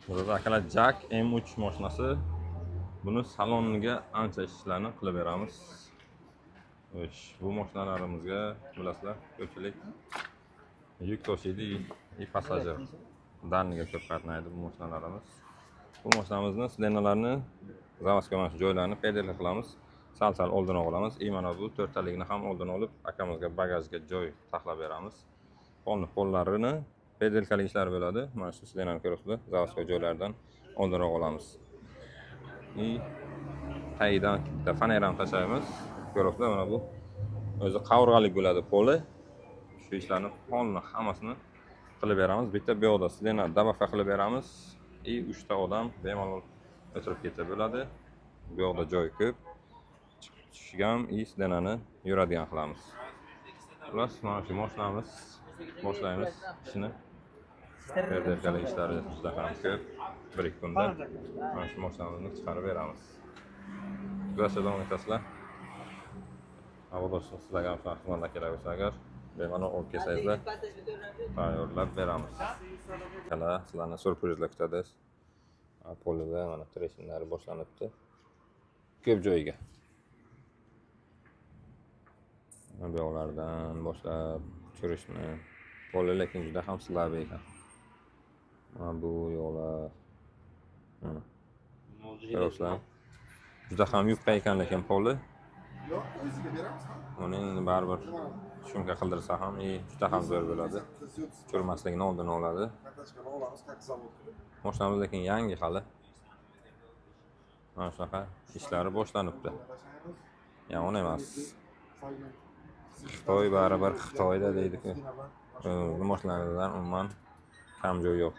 Burada akalar Jack M3 mashinasi. Buni saloniga ancha ishlarni qilib beramiz. Bu mashinalarimizga bilasizlar, ko'pchilik yuk tashiydi, passajir daniga ko'p qatnaydi bu mashinalarimiz. Bu mashinamizni silenalarni zavodga mana shu joylarni pedalga qilamiz. Sal oldin olamiz. Mana bu to'rttaligini ham oldin olib, akamizga bagajga joy taxlab beramiz. Qo'llarini pedalkali ishlar bo'ladi. Mana shu silenani ko'rasizlar, zavodga joylardan oldin olamiz. Tagidan bitta fanerani tashlaymiz. Ko'rasizlar, mana bu o'zi qavurg'alik bo'ladi poli. Shu ishlarni polni hammasini qilib beramiz. Bitta bu yoqda silena dabaqqa qilib beramiz. 3 ta odam bemalol o'tirib ketsa bo'ladi. Bu yoqda joy ko'p. Chiqib tushgan silenani yuradigan qilamiz. Xullas, mana shu mashinamiz boshlaymiz ishni. Pedalkali ishlari juda ham ko'p. 1-2 kunda mana shu mashinamizni chiqarib beramiz. Kuzatishda davom etasizlar. Avvalroq sizlarga ham xizmatlar kerak bo'lsa agar bemalol olib kelsangizlar tayyorlab beramiz. Mana sizlarni syurprizlar kutadi. Polida mana treshinlari boshlanibdi. Ko'p joyga. Bu yoqlardan boshlab tushirishni poli lekin juda ham slab ekan. Mana bu yo'llar. Ko'rasizlar. Juda ham yupqa ekan lekin poli. Yo'q, o'ziga beramiz. Uning baribir shunga qildirsa ham juda ham zo'r bo'ladi. Churmasligini oldini oladi. Kartochkani olamiz, как zavod. Mashinamiz lekin yangi hali. Mana shunaqa ishlari boshlanibdi. Yomon emas. Xitoy baribir Xitoyda deydi-ku. Bu mashinalardan umuman kam joy yo'q.